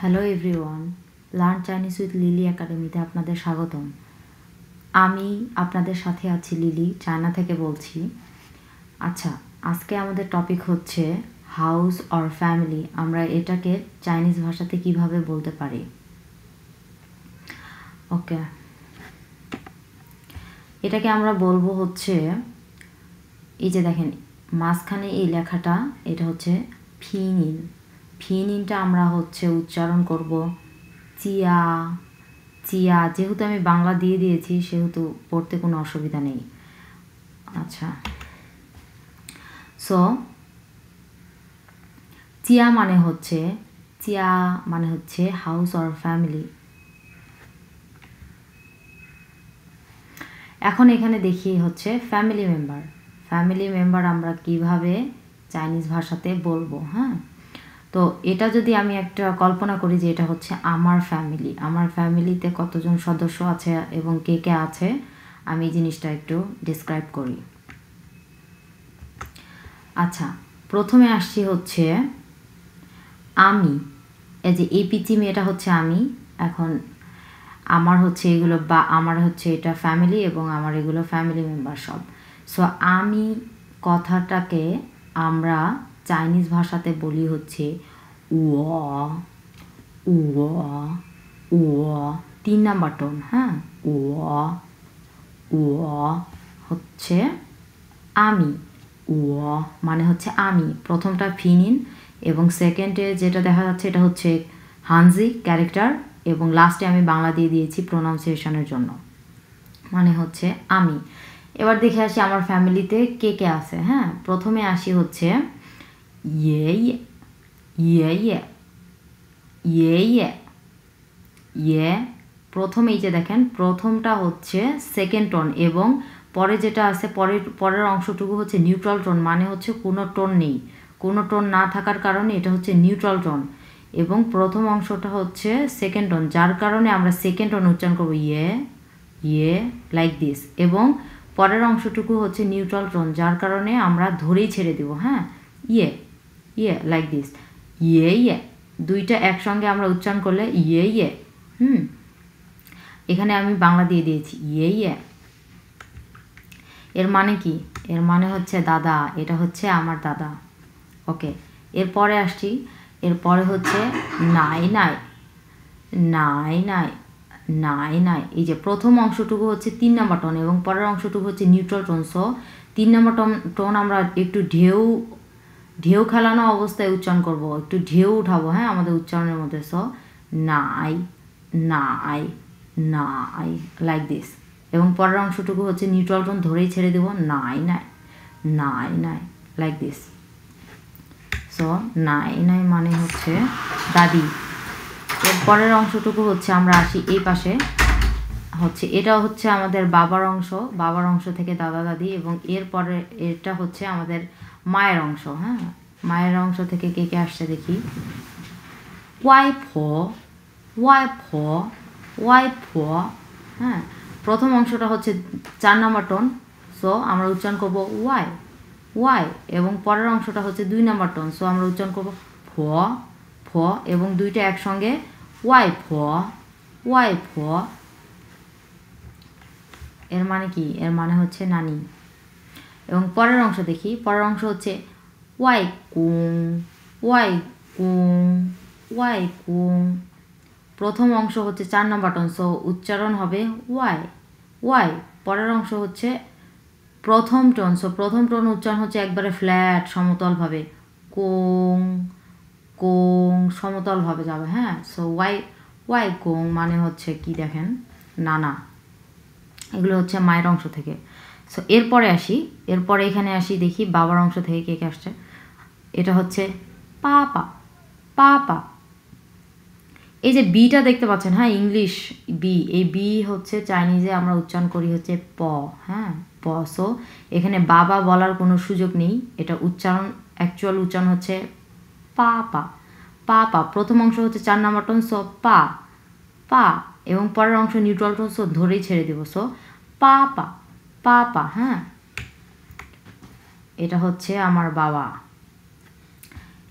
Hello everyone, learn Chinese with lily একাডেমিতে আপনাদের স্বাগতম। আমি আপনাদের সাথে আছি লিলি, চায়না থেকে বলছি। আচ্ছা, আজকে আমাদের টপিক হচ্ছে হাউস অর ফ্যামিলি। আমরা এটাকে চাইনিজ ভাষাতে কিভাবে বলতে পারি। ওকে, এটাকে আমরা বলবো হচ্ছে, এই যে দেখেন মাঝখানে এই লেখাটা, এটা হচ্ছে ফিনিন। ফিনিনটা আমরা হচ্ছে উচ্চারণ করব চিয়া চিয়া। যেহেতু আমি বাংলা দিয়ে দিয়েছি সেহেতু পড়তে কোনো অসুবিধা নেই। আচ্ছা, সো চিয়া মানে হচ্ছে হাউস অর ফ্যামিলি। এখন এখানে দেখি হচ্ছে ফ্যামিলি মেম্বার আমরা কিভাবে চাইনিজ ভাষাতে বলবো। হ্যাঁ, তো এটা যদি আমি একটা কল্পনা করি যে এটা হচ্ছে আমার ফ্যামিলিতে কতজন সদস্য আছে এবং কে কে আছে, আমি এই জিনিসটা একটু ডিসক্রাইব করি। আচ্ছা, প্রথমে আসছি হচ্ছে আমি, এই যে এই পিচিমি, এটা হচ্ছে আমি। এখন আমার হচ্ছে এগুলো, বা আমার হচ্ছে এটা ফ্যামিলি এবং আমার এগুলো ফ্যামিলি মেম্বার সব। সো আমি কথাটাকে আমরা চাইনিজ ভাষাতে বলি হচ্ছে উয়া উয়া উয়া, 3 নাম্বার টোন। হ্যাঁ, উয়া উয়া হচ্ছে আমি। উয়া মানে হচ্ছে আমি, প্রথমটা ফিনিন এবং সেকেন্ডে যেটা দেখা যাচ্ছে এটা হচ্ছে হানজি ক্যারেক্টার এবং লাস্টে আমি বাংলা দিয়ে দিয়েছি প্রোনাউন্সিয়েশনের জন্য, মানে হচ্ছে আমি। এবার দেখে আসি আমার ফ্যামিলিতে কে কে আছে। হ্যাঁ, প্রথমে আসি হচ্ছে ইয়ে ইয়ে ইয়ে ইয়ে ইয়ে ইয়ে। প্রথমে এই যে দেখেন, প্রথমটা হচ্ছে সেকেন্ড টোন এবং পরে যেটা আছে পরের অংশটুকু হচ্ছে নিউট্রাল টোন, মানে হচ্ছে কোনো টোন নেই। কোনো টোন না থাকার কারণে এটা হচ্ছে নিউট্রাল টোন এবং প্রথম অংশটা হচ্ছে সেকেন্ড টোন, যার কারণে আমরা সেকেন্ড টোন উচ্চারণ করবো ইয়ে ইয়ে, লাইক দিস। এবং পরের অংশটুকু হচ্ছে নিউট্রাল টোন, যার কারণে আমরা ধরেই ছেড়ে দেবো। হ্যাঁ, ইয়ে ইয়ে, লাইক দিস। ইয়ে ইয়ে, দুইটা একসঙ্গে আমরা উচ্চারণ করলে ইয়ে ইয়ে। এখানে আমি বাংলা দিয়ে দিয়েছি ইয়ে ইয়ে। এর মানে কি? এর মানে হচ্ছে দাদা, এটা হচ্ছে আমার দাদা। ওকে, এরপরে আসছি, এরপরে হচ্ছে নাই নাই নাই নাই নাই নাই। এই যে প্রথম অংশটুকু হচ্ছে 3 নাম্বার টোন এবং পরের অংশটুকু হচ্ছে neutral tone. So 3 number tone আমরা একটু ঢেউ খেলানো অবস্থায় উচ্চারণ করব, একটু ঢেউ উঠাবো। হ্যাঁ, আমাদের উচ্চারণের মধ্যে। সো নাই নাই নাই, লাইক দিস। এবং পরের অংশটুকু হচ্ছে নিউট্রাল টোন, ধরেই ছেড়ে দেবো নাই নাই নাই নাই, লাইক দিস। সো নাই নাই মানে হচ্ছে দাদি। এর পরের অংশটুকু হচ্ছে আমরা আসি এই পাশে, হচ্ছে এটা হচ্ছে আমাদের বাবার অংশ থেকে দাদা দাদি, এবং এরপরে এটা হচ্ছে আমাদের মায়ের অংশ। হ্যাঁ, মায়ের অংশ থেকে কে কে আসছে দেখি। ওয়াইফো ওয়াইফো ওয়াইফো। হ্যাঁ, প্রথম অংশটা হচ্ছে 4 নাম্বার টোন, সো আমরা উচ্চারণ করবো ওয়াই এবং পরের অংশটা হচ্ছে 2 নাম্বার টোন, সো আমরা উচ্চারণ করবো ফ এবং দুইটা একসঙ্গে ওয়াইফো। এর মানে কি? এর মানে হচ্ছে নানি। এবং পরের অংশ দেখি, পরের অংশ হচ্ছে ওয়াই কুং। প্রথম অংশ হচ্ছে 4 নাম্বার টোন, সো উচ্চারণ হবে ওয়াই। পরের অংশ হচ্ছে প্রথম টোন, সো প্রথম টোন উচ্চারণ হচ্ছে একবারে ফ্ল্যাট সমতলভাবে, কোং সমতলভাবে যাবে। হ্যাঁ, সো ওয়াই কোং মানে হচ্ছে কি দেখেন, নানা। এগুলো হচ্ছে মায়ের অংশ থেকে। সো এরপরে এখানে আসি দেখি বাবার অংশ থেকে কে কে আসছে। এটা হচ্ছে পাপা। এই যে বিটা দেখতে পাচ্ছেন, হ্যাঁ, ইংলিশ বি, এই বি হচ্ছে চাইনিজে আমরা উচ্চারণ করি হচ্ছে প। হ্যাঁ, প। সো এখানে বাবা বলার কোনো সুযোগ নেই, এটা অ্যাকচুয়াল উচ্চারণ হচ্ছে পাপা। প্রথম অংশ হচ্ছে 4 নাম্বার টোন, সো পা এবং পরের অংশ নিউট্রাল টোন, সো ধরেই ছেড়ে দেবো। সো পাপা। হ্যাঁ, এটা হচ্ছে আমার বাবা।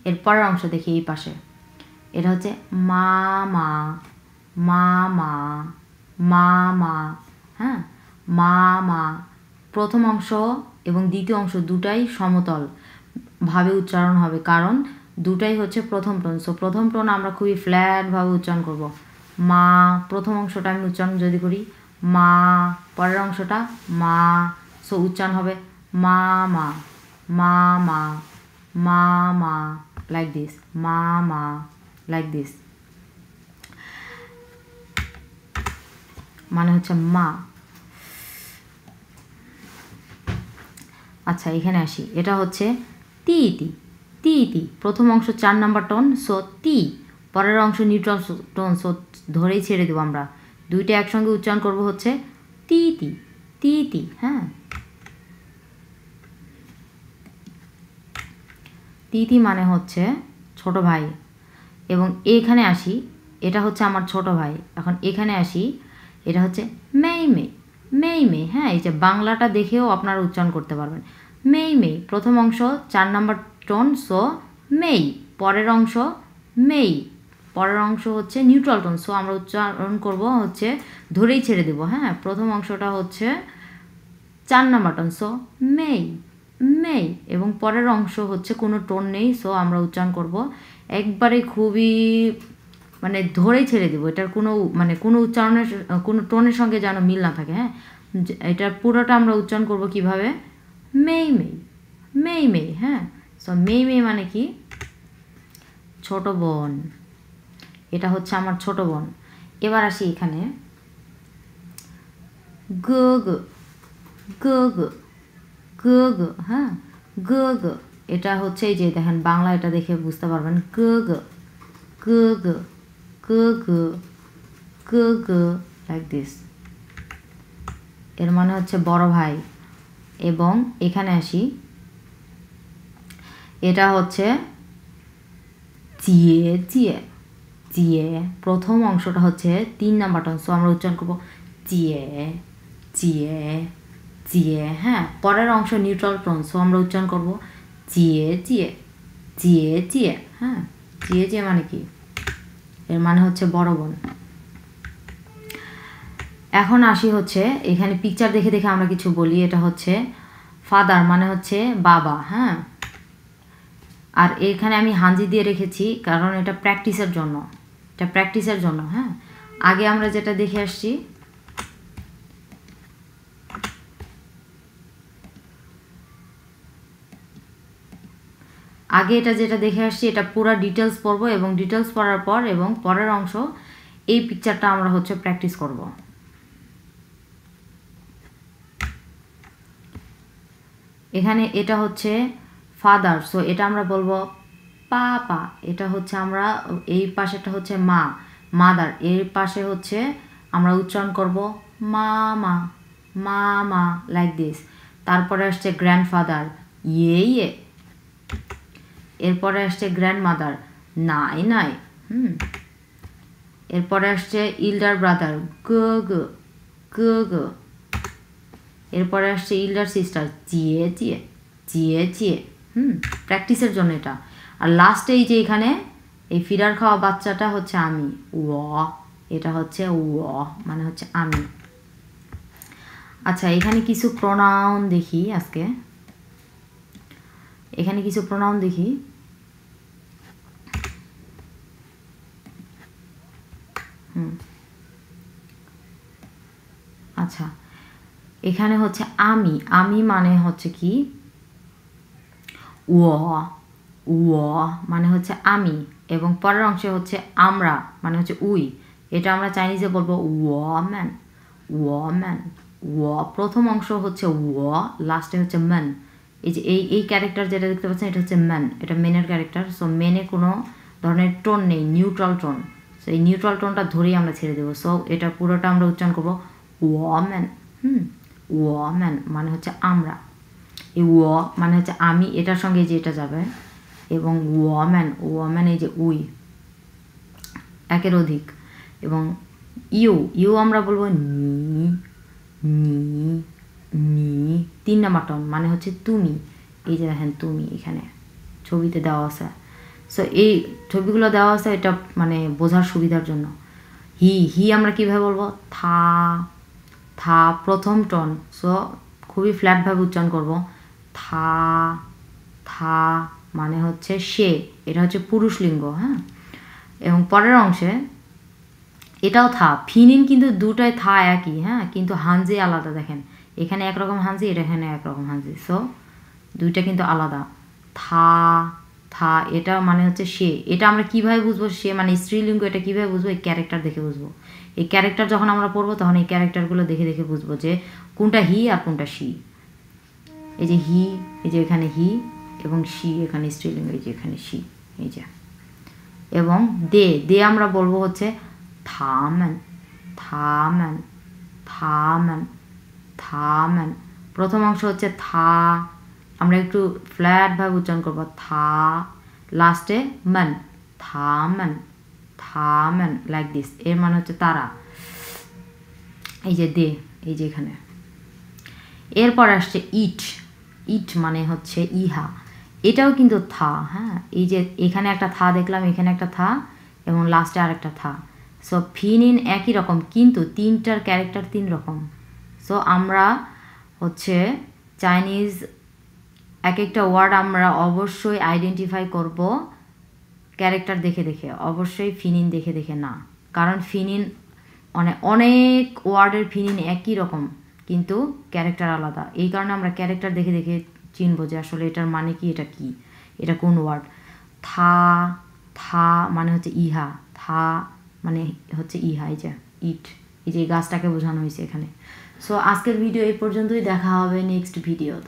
এর পরের অংশ দেখি এই পাশে, এটা হচ্ছে মামা মামা মামা, হ্যাঁ মামা। প্রথম অংশ এবং দ্বিতীয় অংশ দুটাই সমতল ভাবে উচ্চারণ হবে, কারণ দুটাই হচ্ছে প্রথম টোন। সো প্রথম টোন আমরা খুবই ফ্ল্যাটভাবে উচ্চারণ করব। মা, প্রথম অংশটা আমি উচ্চারণ যদি করি মা, পরের অংশটা মা, সো উচ্চারণ হবে মা মা মা মা মা মা, লাইক দিস, মা মা, লাইক দিস, মানে হচ্ছে মা। আচ্ছা এখানে আসি, এটা হচ্ছে তি তি তি তি, প্রথম অংশ 4 নাম্বার টোন, সো তি, পরের অংশ নিউট্রাল টোন, সো ধরেই ছেড়ে দেবো আমরা। দুইটা একসঙ্গে উচ্চারণ করব হচ্ছে তি তি তি তি, হ্যাঁ তি তি মানে হচ্ছে ছোট ভাই। এবং এখানে আসি, এটা হচ্ছে আমার ছোট ভাই। এখন এখানে আসি, এটা হচ্ছে মেই মে মেই মে, হ্যাঁ এই যে বাংলাটা দেখেও আপনারা উচ্চারণ করতে পারবেন। মেই মে, প্রথম অংশ 4 নাম্বার টোন, সো মেই, পরের অংশ মেই, পরের অংশ হচ্ছে নিউট্রাল টোন, সো আমরা উচ্চারণ করব হচ্ছে ধরেই ছেড়ে দেবো। হ্যাঁ প্রথম অংশটা হচ্ছে 4 নাম্বার টোন, সো মেই মেই, এবং পরের অংশ হচ্ছে কোনো টোন নেই, সো আমরা উচ্চারণ করব একবারে খুবই মানে ধরেই ছেড়ে দেবো। এটার কোনো মানে কোনো উচ্চারণের কোনো টোনের সঙ্গে যেন মিল না থাকে। হ্যাঁ এটার পুরোটা আমরা উচ্চারণ করব কিভাবে, মেই মেই মেই মেই, হ্যাঁ সো মেই মেই মানে কি, ছোট বোন, এটা হচ্ছে আমার ছোট বোন। এবার আসি এখানে গ গ গ গ গ গ, হ্যাঁ গ গ, এটা হচ্ছে এই যে দেখেন বাংলা, এটা দেখে বুঝতে পারবেন গ গ গ গ গ গ গ গ, লাইক দিস, এর মানে হচ্ছে বড় ভাই। এবং এখানে আসি, এটা হচ্ছে জিয়ে জিয়ে জিয়ে, প্রথম অংশটা হচ্ছে 3 নাম্বার টোন, সো আমরা উচ্চারণ করব জিয়ে জিয়ে জিয়ে, হ্যাঁ পরের অংশ নিউট্রাল টোন, সো আমরা উচ্চারণ করব জিয়ে জিয়ে জিয়ে জিয়ে, হ্যাঁ জিয়ে জিয়ে মানে কি, এর মানে হচ্ছে বড় বোন। এখন আসি হচ্ছে এখানে পিকচার দেখে দেখে আমরা কিছু বলি। এটা হচ্ছে ফাদার মানে হচ্ছে বাবা, হ্যাঁ আর এখানে আমি হাঞ্জি দিয়ে রেখেছি কারণ এটা প্র্যাকটিসের জন্য, এটা প্র্যাকটিসের জন্য। হ্যাঁ আগে আমরা যেটা দেখে আসছি, আগে এটা যেটা দেখে আসছি এটা পুরো ডিটেলস পড়ব, এবং ডিটেলস পড়ার পর এবং পরের অংশ এই পিকচারটা আমরা হচ্ছে প্র্যাকটিস করব। এখানে এটা হচ্ছে ফাদার, সো এটা আমরা বলবো পাপা, এটা হচ্ছে আমরা এই পাশেটা হচ্ছে মা, মাদার, এর পাশে হচ্ছে আমরা উচ্চারণ করব মামা মামা, লাইক দিস। তারপরে আসছে গ্র্যান্ডফাদার ইয়ে ইয়ে, এরপরে আসছে গ্র্যান্ডমাদার নাই নাই, এরপরে আসছে ইল্ডার ব্রাদার গ গ গ গ, এরপরে আসছে ইল্ডার সিস্টার চিয়ে চিয়ে চিয়ে চিয়ে, প্র্যাকটিসের জন্য এটা। আর লাস্টে এই যে এখানে এই ফিডার খাওয়া বাচ্চাটা হচ্ছে আমি, ও, এটা হচ্ছে ও মানে হচ্ছে আমি। আচ্ছা এখানে কিছু প্রোনাউন দেখি আজকে, এখানে কিছু প্রোনাউন দেখি। আচ্ছা এখানে হচ্ছে আমি, আমি মানে হচ্ছে কি ও, ও মানে হচ্ছে আমি, এবং পরের অংশে হচ্ছে আমরা মানে হচ্ছে উই, এটা আমরা চাইনিজে বলবো ওম্যান ওম্যান ও, প্রথম অংশ হচ্ছে ও, লাস্টে হচ্ছে ম্যান। এই যে এই ক্যারেক্টার যেটা দেখতে পাচ্ছেন এটা হচ্ছে ম্যান, এটা মেনের ক্যারেক্টার। সো মেনে কোনো ধরনের টোন নেই, নিউট্রাল টোন, সো এই নিউট্রাল টোনটা ধরেই আমরা ছেড়ে দেবো। সো এটা পুরোটা আমরা উচ্চারণ করবো ওম্যান, ওম্যান মানে হচ্ছে আমরা, এই ও মানে হচ্ছে আমি, এটার সঙ্গে যে এটা যাবে, এবং ওম্যান ওম্যান এই যে উই একের অধিক, এবং ইউ ইউ আমরা বলবো নি নি নি, 3 নাম্বার টোন মানে হচ্ছে তুমি, এই যে দেখেন তুমি এখানে ছবিতে দেওয়া আছে। সো এই ছবিগুলো দেওয়া আছে এটা মানে বোঝার সুবিধার জন্য। হি হি আমরা কীভাবে বলবো, থা থা প্রথম টন, সো খুবই ফ্ল্যাটভাবে উচ্চারণ করব, থা থা মানে হচ্ছে সে, এটা হচ্ছে পুরুষ লিঙ্গ। হ্যাঁ, এবং পরের অংশে এটাও থা, ফিনিন কিন্তু দুটাই থা একই। হ্যাঁ, কিন্তু হানজি আলাদা, দেখেন এখানে একরকম হানজি, এটা এখানে একরকম হানজি, সো দুইটা কিন্তু আলাদা। থা থা এটা মানে হচ্ছে সে, এটা আমরা কীভাবে বুঝবো সে মানে স্ত্রীলিঙ্গ, এটা কীভাবে বুঝবো, এই ক্যারেক্টার দেখে বুঝবো। এই ক্যারেক্টার যখন আমরা পড়বো তখন এই ক্যারেক্টারগুলো দেখে দেখে বুঝবো যে কোনটা হি আর কোনটা শি। এই যে হি, এই যে এখানে হি, এবং শি এখানে স্ত্রীলিঙ্গ, এই যে এখানে শি, এই যে। এবং দে দে আমরা বলবো হচ্ছে থামেন থামেন থামেন থামেন। প্রথম অংশ হচ্ছে থা, আমরা একটু ফ্ল্যাটভাবে উচ্চারণ করবো, থা, লাস্টে মান, থামেন থামেন, লাইক দিস। এর মানে হচ্ছে তারা। এই যে দে, এই যে এখানে। এরপর আসছে ইট, ইট মানে হচ্ছে ইহা, এটাও কিন্তু থা। হ্যাঁ, এই যে এখানে একটা থা দেখলাম, এখানে একটা থা, এবং লাস্টে আরেকটা থা। সো ফিনিন একই রকম, কিন্তু তিনটার ক্যারেক্টার তিন রকম। সো আমরা হচ্ছে চাইনিজ এক একটা ওয়ার্ড আমরা অবশ্যই আইডেন্টিফাই করব ক্যারেক্টার দেখে দেখে, অবশ্যই ফিনিন দেখে দেখে না। কারণ ফিনিন অনেক ওয়ার্ডের ফিনিন একই রকম, কিন্তু ক্যারেক্টার আলাদা। এই কারণে আমরা ক্যারেক্টার দেখে দেখে চিনবো যে আসলে এটার মানে কি, এটা কি, এটা কোন ওয়ার্ড। থা থা মানে হচ্ছে ইহা, থা মানে হচ্ছে ইহা, এই যে ইট, এই যে গাছটাকে বোঝানো হয়েছে এখানে। সো আজকের ভিডিও এই পর্যন্তই, দেখা হবে নেক্সট ভিডিওতে।